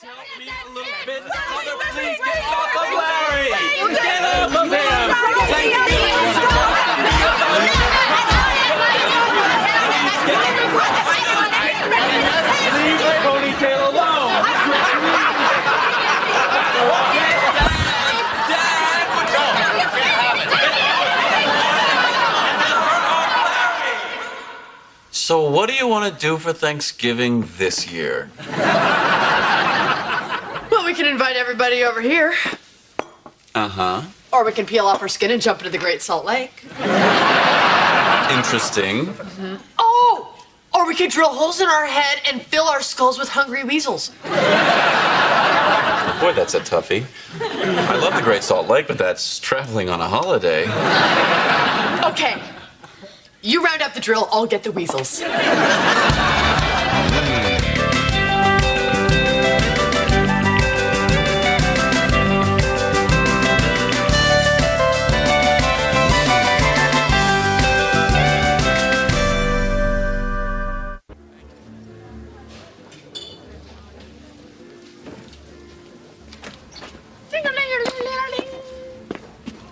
help me a little bit? Mother, please get off of Larry! Get off of him! Leave the ponytail alone! Dad! No! You can't have it! So what do you want to do for Thanksgiving this year? Well, we can invite everybody over here. Uh-huh. Or we can peel off our skin and jump into the Great Salt Lake. Interesting. Mm-hmm. Oh! Or we could drill holes in our head and fill our skulls with hungry weasels. Boy, that's a toughie. I love the Great Salt Lake, but that's traveling on a holiday. Okay. You round up the drill, I'll get the weasels. What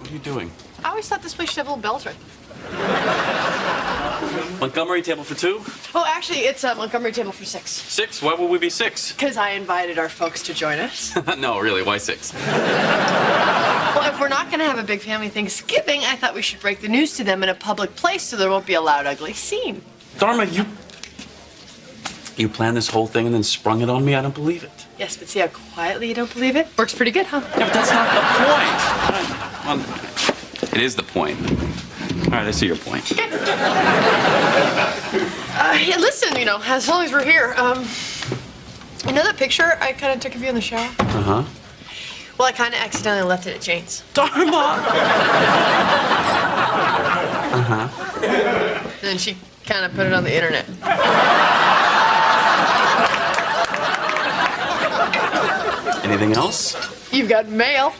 are you doing? I always thought this place should have little bells right. Montgomery table for 2? Oh, actually, it's a Montgomery table for 6. 6? Why would we be 6? Because I invited our folks to join us. No, really, why 6? Well, if we're not going to have a big family Thanksgiving, I thought we should break the news to them in a public place so there won't be a loud, ugly scene. Dharma, you planned this whole thing and then sprung it on me? I don't believe it. Yes, but see how quietly you don't believe it? Works pretty good, huh? Yeah, but that's not the point. Well, it is the point. All right, I see your point. Yeah, listen, you know, as long as we're here, you know that picture I kind of took of you in the shower? Uh-huh. Well, I kind of accidentally left it at Jane's. Dharma! Uh-huh. And then she kind of put it on the internet. Anything else? You've got mail.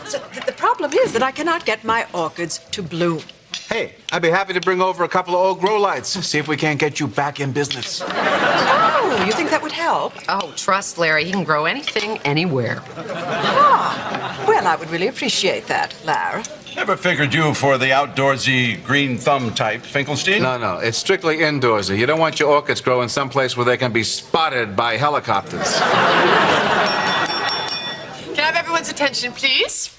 So the problem is that I cannot get my orchids to bloom. Hey, I'd be happy to bring over a couple of old grow lights. See if we can't get you back in business. Oh, you think that would help? Oh, trust Larry. He can grow anything, anywhere. Ah, well, I would really appreciate that, Lara. Never figured you for the outdoorsy green thumb type, Finkelstein? No, it's strictly indoorsy. You don't want your orchids growing someplace where they can be spotted by helicopters. Can I have everyone's attention, please?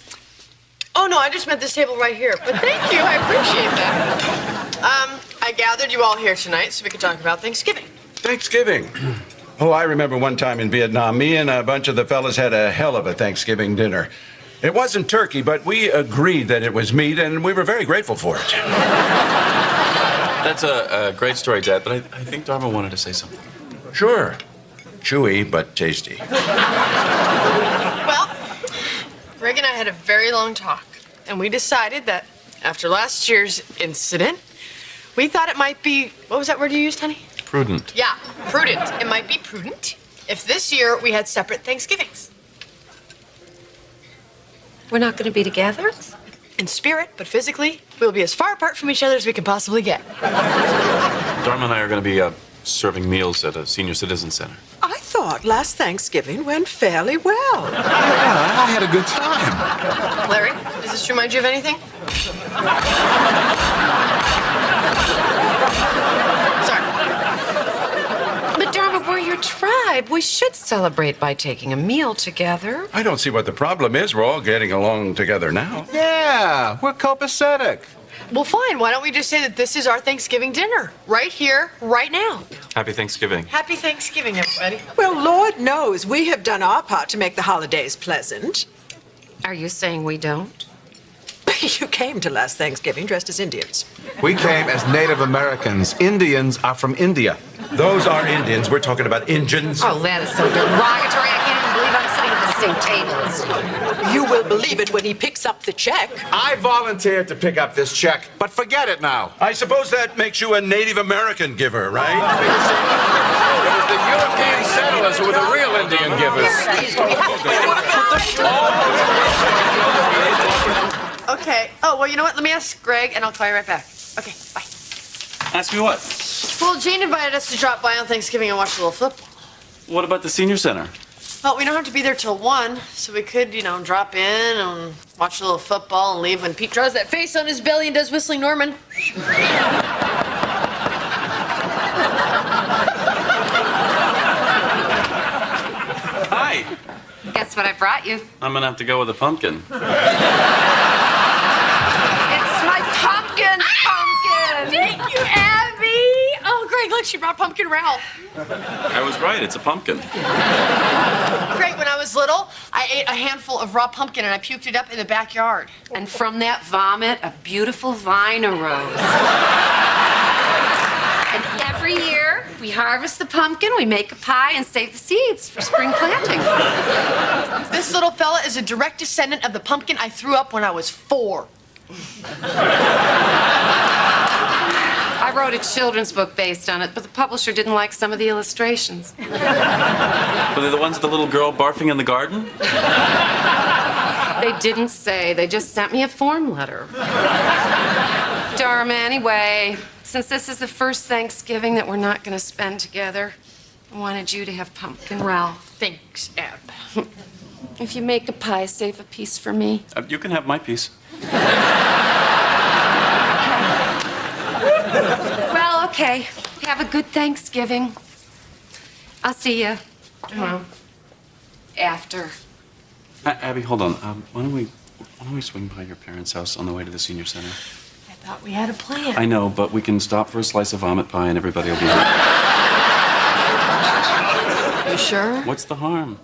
Oh, no, I just meant this table right here. But thank you, I appreciate that. I gathered you all here tonight so we could talk about Thanksgiving. Thanksgiving. Oh, I remember one time in Vietnam, me and a bunch of the fellas had a hell of a Thanksgiving dinner. It wasn't turkey, but we agreed that it was meat, and we were very grateful for it. That's a great story, Dad, but I think Dharma wanted to say something. Sure. Chewy, but tasty. Well, Greg and I had a very long talk, and we decided that after last year's incident, we thought it might be, what was that word you used, honey? Prudent. Yeah, prudent. It might be prudent if this year we had separate Thanksgivings. We're not going to be together? In spirit, but physically, we'll be as far apart from each other as we can possibly get. Dharma and I are going to be serving meals at a senior citizen center. I thought last Thanksgiving went fairly well. Yeah, I had a good time. Larry, does this remind you of anything? Sorry. But Dharma, we're your tribe. We should celebrate by taking a meal together. I don't see what the problem is. We're all getting along together now. Yeah, we're copacetic. Well, fine. Why don't we just say that this is our Thanksgiving dinner? Right here, right now. Happy Thanksgiving. Happy Thanksgiving, everybody. Well, Lord knows we have done our part to make the holidays pleasant. Are you saying we don't? You came to last Thanksgiving dressed as Indians. We came as Native Americans. Indians are from India. Those are Indians. We're talking about Injuns. Oh, that is so derogatory. I can't even believe I'm sitting at the same table as you. You will believe it when he picks up the check. I volunteered to pick up this check, but forget it now. I suppose that makes you a Native American giver, right? It was the European settlers who were the real Indian givers. Okay. Oh, well, you know what? Let me ask Greg, and I'll call you right back. Okay, bye. Ask me what? Well, Jane invited us to drop by on Thanksgiving and watch a little football. What about the senior center? Well, we don't have to be there till 1, so we could, drop in and watch a little football and leave when Pete draws that face on his belly and does Whistling Norman. Hi. Guess what I brought you? I'm gonna have to go with a pumpkin. It's my pumpkin! Thank you, Abby! Oh, Greg, look, she brought Pumpkin Ralph. I was right, it's a pumpkin. Greg, when I was little, I ate a handful of raw pumpkin and I puked it up in the backyard. And from that vomit, a beautiful vine arose. And every year, we harvest the pumpkin, we make a pie, and save the seeds for spring planting. This little fella is a direct descendant of the pumpkin I threw up when I was 4. I wrote a children's book based on it, but the publisher didn't like some of the illustrations. Were they the ones of the little girl barfing in the garden? They didn't say. They just sent me a form letter. Dharma, anyway, since this is the first Thanksgiving that we're not going to spend together, I wanted you to have Pumpkin Ralph. Thanks, Ab. If you make a pie, save a piece for me. You can have my piece. Well, okay. Have a good Thanksgiving. I'll see you after. Abby, hold on. Why don't we swing by your parents' house on the way to the senior center? I thought we had a plan. I know, but we can stop for a slice of vomit pie and everybody will be here. You sure? What's the harm?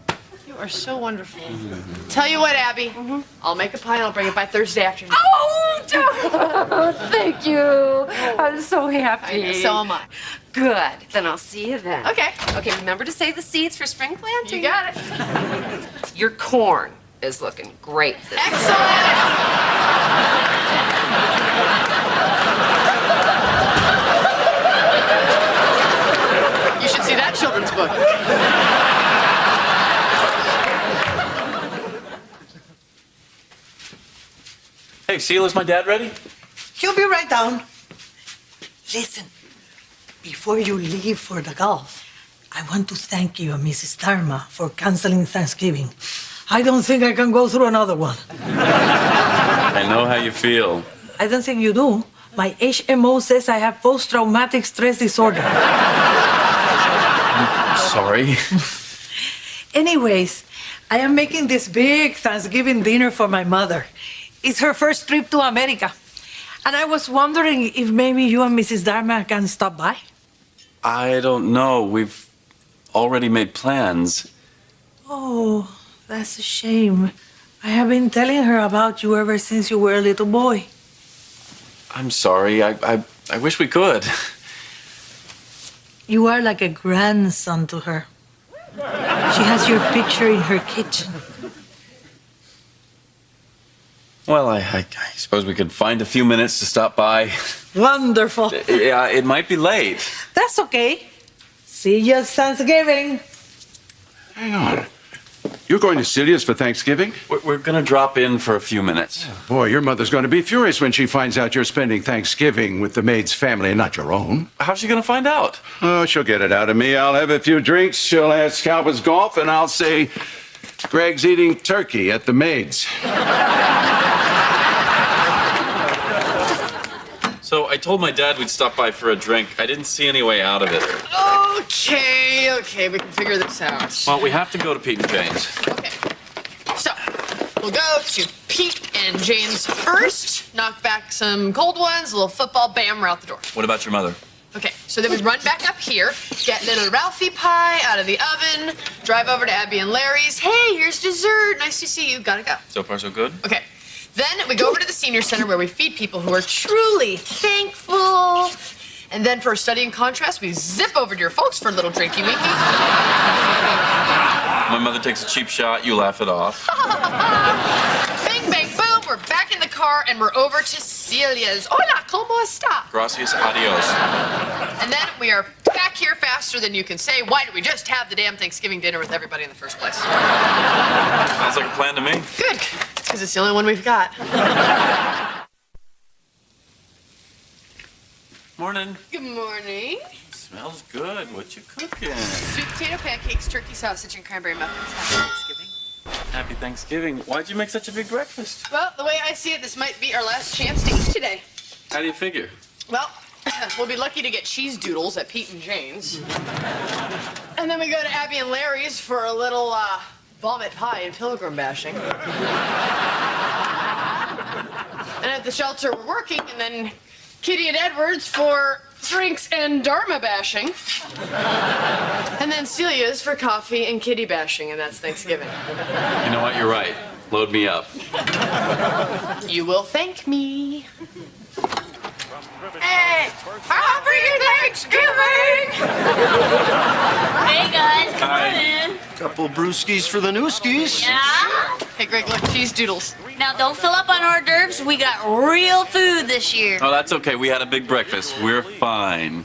You are so wonderful. Tell you what, Abby. I'll make a pie and I'll bring it by Thursday afternoon. Oh, thank you. I'm so happy. So am I. Good. Then I'll see you then. Okay. Okay, remember to save the seeds for spring planting. You got it. Your corn is looking great this year. Excellent. You should see that children's book. Hey, Seal, is my dad ready? He'll be right down. Listen, before you leave for the golf, I want to thank you and Mrs. Dharma for canceling Thanksgiving. I don't think I can go through another one. I know how you feel. I don't think you do. My HMO says I have post-traumatic stress disorder. Sorry. Anyways, I am making this big Thanksgiving dinner for my mother. It's her first trip to America. And I was wondering if maybe you and Mrs. Dharma can stop by. I don't know. We've already made plans. Oh, that's a shame. I have been telling her about you ever since you were a little boy. I'm sorry. I wish we could. You are like a grandson to her. She has your picture in her kitchen. Well, I suppose we could find a few minutes to stop by. Wonderful. Yeah, it might be late. That's okay. See you at Thanksgiving. Hang on. You're going to Celia's for Thanksgiving? We're going to drop in for a few minutes. Boy, your mother's going to be furious when she finds out you're spending Thanksgiving with the maid's family and not your own. How's she going to find out? Oh, she'll get it out of me. I'll have a few drinks. She'll ask how was golf, and I'll say, Greg's eating turkey at the maid's. So I told my dad we'd stop by for a drink. I didn't see any way out of it. Okay, we can figure this out. Well, we have to go to Pete and Jane's. Okay. So, we'll go to Pete and Jane's first, knock back some cold ones, a little football, bam, we're out the door. What about your mother? Okay, so then we run back up here, get little Ralphie pie out of the oven, drive over to Abby and Larry's. Hey, here's dessert. Nice to see you. Gotta go. So far, so good? Okay. Then we go over to the senior center where we feed people who are truly thankful. And then for a study in contrast, we zip over to your folks for a little drinky-winky. My mother takes a cheap shot, you laugh it off. Bing, bang, boom, we're back in the car and we're over to Celia's. Hola, ¿cómo está? Gracias, adios. And then we are back here faster than you can say. Why did we just have the damn Thanksgiving dinner with everybody in the first place? Sounds like a plan to me. Good, because it's the only one we've got. Morning. Good morning. Smells good. What you cooking? Sweet potato pancakes, turkey sausage, and cranberry muffins. Happy Thanksgiving. Happy Thanksgiving. Why'd you make such a big breakfast? Well, the way I see it, this might be our last chance to eat today. How do you figure? Well, we'll be lucky to get cheese doodles at Pete and Jane's. And then we go to Abby and Larry's for a little vomit pie and pilgrim bashing. And at the shelter we're working, and then Kitty and Edwards for drinks and Dharma bashing. And then Celia's for coffee and kitty bashing, and that's Thanksgiving. You know what? You're right. Load me up. You will thank me. Hey, happy Thanksgiving! Hey guys, come Hi. on in. Couple brewskis for the newskis. Yeah? Hey, Greg, look, cheese doodles. Now don't fill up on hors d'oeuvres. We got real food this year. Oh, that's okay. We had a big breakfast. We're fine.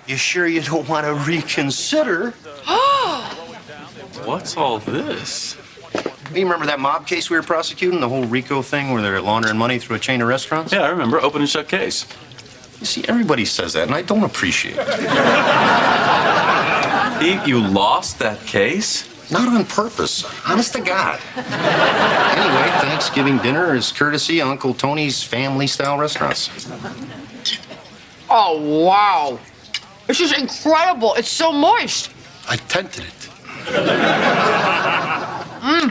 You sure you don't want to reconsider? What's all this? You remember that mob case we were prosecuting? The whole RICO thing where they're laundering money through a chain of restaurants? Yeah, I remember. Open and shut case. You see, everybody says that, and I don't appreciate it. Pete, you lost that case? Not on purpose. Honest to God. Anyway, Thanksgiving dinner is courtesy of Uncle Tony's family-style restaurants. Oh, wow. This is incredible. It's so moist. I tented it.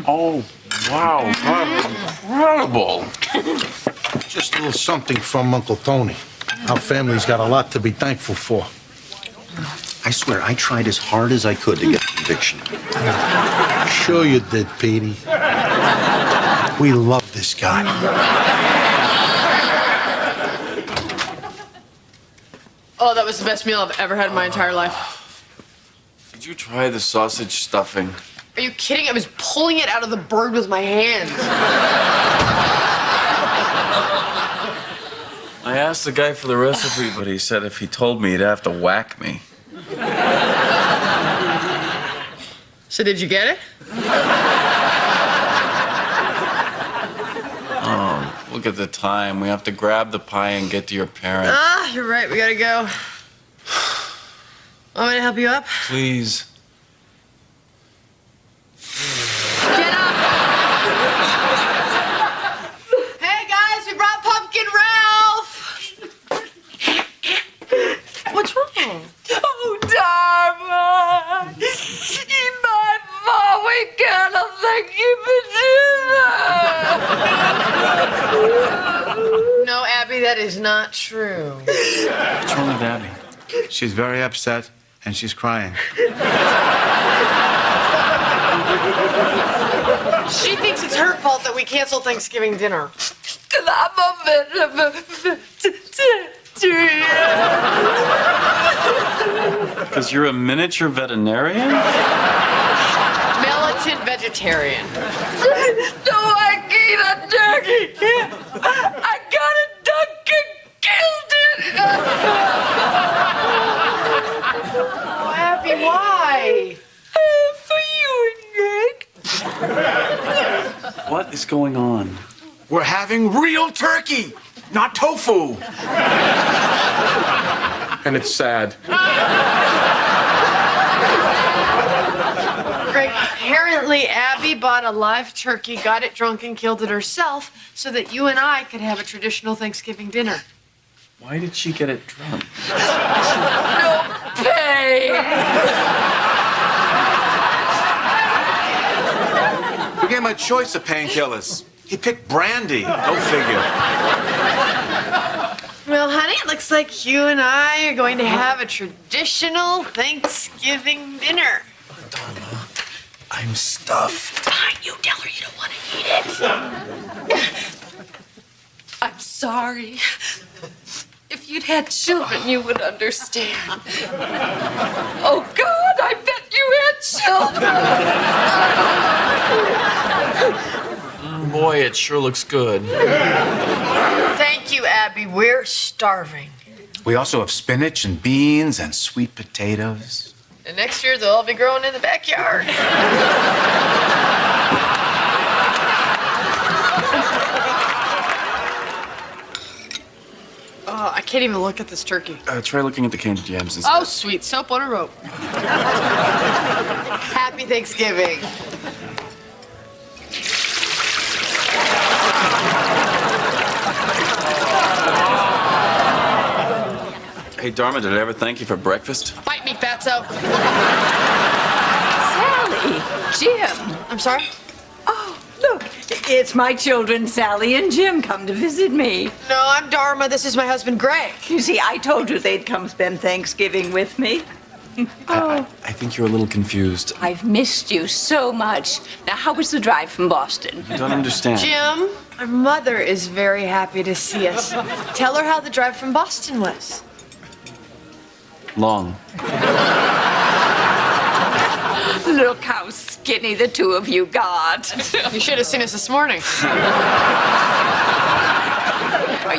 Oh, wow. That's incredible. Just a little something from Uncle Tony. Our family's got a lot to be thankful for. I swear, I tried as hard as I could to get a conviction. Sure you did, Petey. We love this guy. Oh, that was the best meal I've ever had in my entire life. Did you try the sausage stuffing? Are you kidding? I was pulling it out of the bird with my hands. I asked the guy for the recipe, but he said if he told me, he'd have to whack me. So did you get it? Oh, look at the time. We have to grab the pie and get to your parents. Ah, you're right. We gotta go. Want me to help you up? Please. Get up! Hey guys, we brought Pumpkin Ralph. What's wrong? Oh, Dharma! In my mom, we gotta thank you for dinner! No, Abby, that is not true. What's wrong with Abby? She's very upset, and she's crying. She thinks it's her fault that we canceled Thanksgiving dinner. 'Cause I'm a vegetarian. Because you're a miniature veterinarian? Militant vegetarian. So I eat a turkey. I got a duck and killed it. Oh, Abby, why? For you and Greg. What is going on? We're having real turkey, not tofu. And it's sad. Greg, apparently Abby bought a live turkey, got it drunk, and killed it herself so that you and I could have a traditional Thanksgiving dinner. Why did she get it drunk? No pay. We gave him a choice of painkillers. He picked brandy. Go figure. Well, honey, it looks like you and I are going to have a traditional Thanksgiving dinner. I'm stuffed. You tell her you don't want to eat it. I'm sorry. If you'd had children, you would understand. Oh, God, I bet you had children. Boy, it sure looks good. Thank you, Abby. We're starving. We also have spinach and beans and sweet potatoes. And next year, they'll all be growing in the backyard. Oh, I can't even look at this turkey. Try looking at the candied yams instead. Oh, sweet. Soap on a rope. Happy Thanksgiving. Hey, Dharma, did I ever thank you for breakfast? Bite me, fatso. Sally, Jim. I'm sorry? Oh, look, it's my children, Sally and Jim, come to visit me. No, I'm Dharma. This is my husband, Greg. You see, I told you they'd come spend Thanksgiving with me. I think you're a little confused. I've missed you so much. Now, how was the drive from Boston? I don't understand. Jim, our mother is very happy to see us. Tell her how the drive from Boston was. Long. Look how skinny the two of you got. You should have seen us this morning.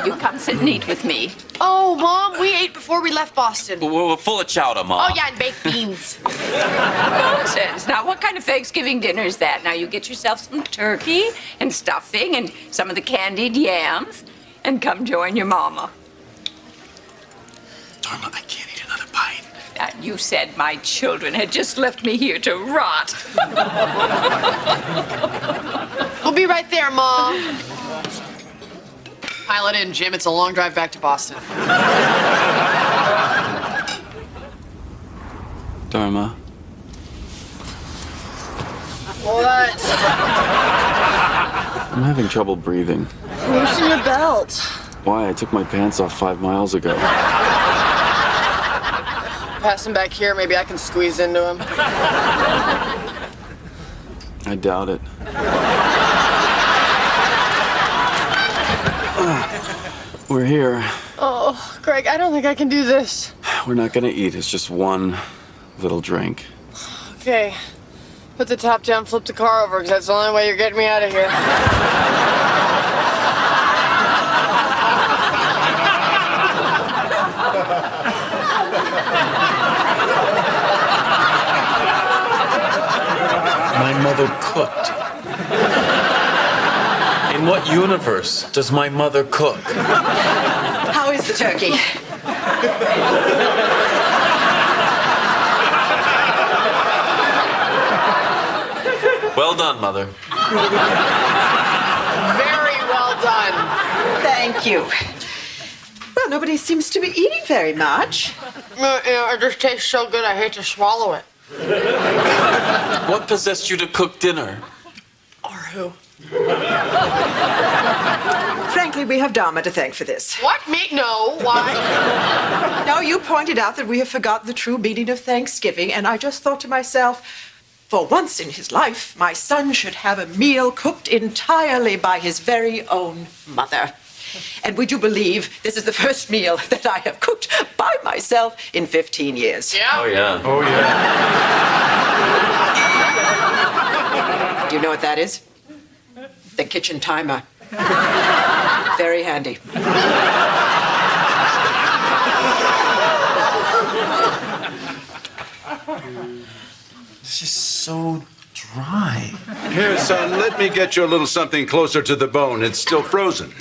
You come sit and eat with me. Oh, Mom, we ate before we left Boston. We're full of chowder, Mom. Oh, yeah, and baked beans. Nonsense. Now, what kind of Thanksgiving dinner is that? Now, you get yourself some turkey and stuffing and some of the candied yams and come join your mama. Dharma, I can't eat another bite. And you said my children had just left me here to rot. We'll be right there, Mom. Pile it in, Jim. It's a long drive back to Boston. Dharma. What? I'm having trouble breathing. Loosen your belt. Why? I took my pants off 5 miles ago. Pass him back here. Maybe I can squeeze into him. I doubt it. We're here. Oh, Greg, I don't think I can do this. We're not gonna eat. It's just one little drink. Okay. Put the top down, flip the car over, because that's the only way you're getting me out of here. My mother cooked. In what universe does my mother cook? How is the turkey? Well done, Mother. Very well done. Thank you. Well, nobody seems to be eating very much. It just tastes so good, I hate to swallow it. What possessed you to cook dinner? Or who? Frankly, we have Dharma to thank for this. What? Me? No. Why? No, you pointed out that we have forgotten the true meaning of Thanksgiving, and I just thought to myself, for once in his life, my son should have a meal cooked entirely by his very own mother. And would you believe this is the first meal that I have cooked by myself in 15 years? Yeah? Oh, yeah. Oh, yeah. Do you know what that is? The kitchen timer. Very handy. It's just so dry. Here, son, let me get you a little something closer to the bone. It's still frozen.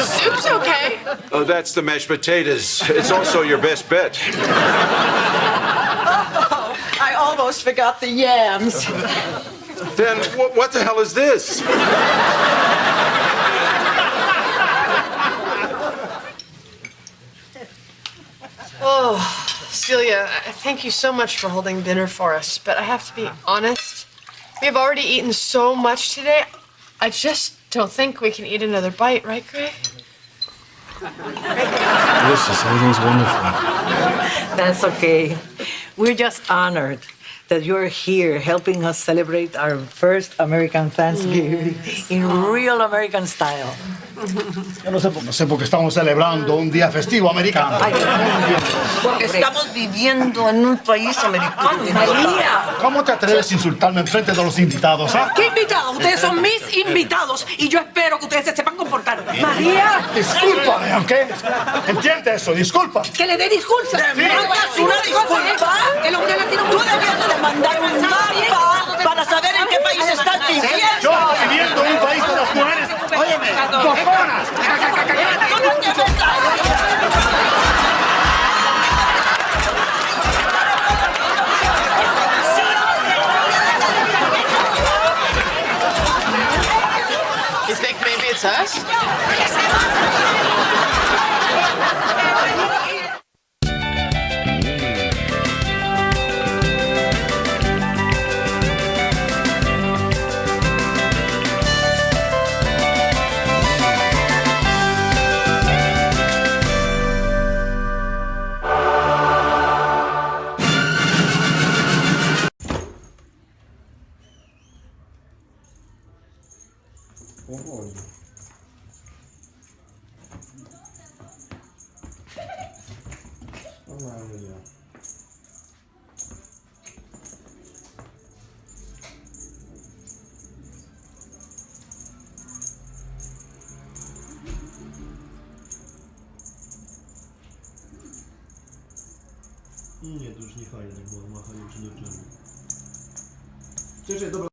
Soup's okay. Oh, that's the mashed potatoes. It's also your best bet. Oh, I almost forgot the yams. Then what the hell is this? Oh, Celia, thank you so much for holding dinner for us. But I have to be honest. We have already eaten so much today. I just don't think we can eat another bite, right, Greg? Delicious. Everything's wonderful. That's okay. We're just honored that you're here helping us celebrate our first American Thanksgiving in real American style. Yo no sé por qué estamos celebrando un día festivo americano. Ay, porque estamos viviendo en un país americano. María. ¿Cómo te atreves a insultarme en frente de los invitados, ah? ¿Qué invitados? Ustedes son mis invitados y yo espero que ustedes se sepan comportar. María. Discúlpame, ¿ok? ¿Entiendes eso? Disculpa. Que le dé disculpas. Sí. ¿Una disculpa? El hombre latino. Tú debías de mandar un mapa para saber en qué país estás viviendo. Yo viviendo en un país de las mujeres. Óyeme, cojonas. ¡Tú no te metas! You think maybe it's us? Nie, to już nie fajne, bo machają czy do czego. Cześć, dobra.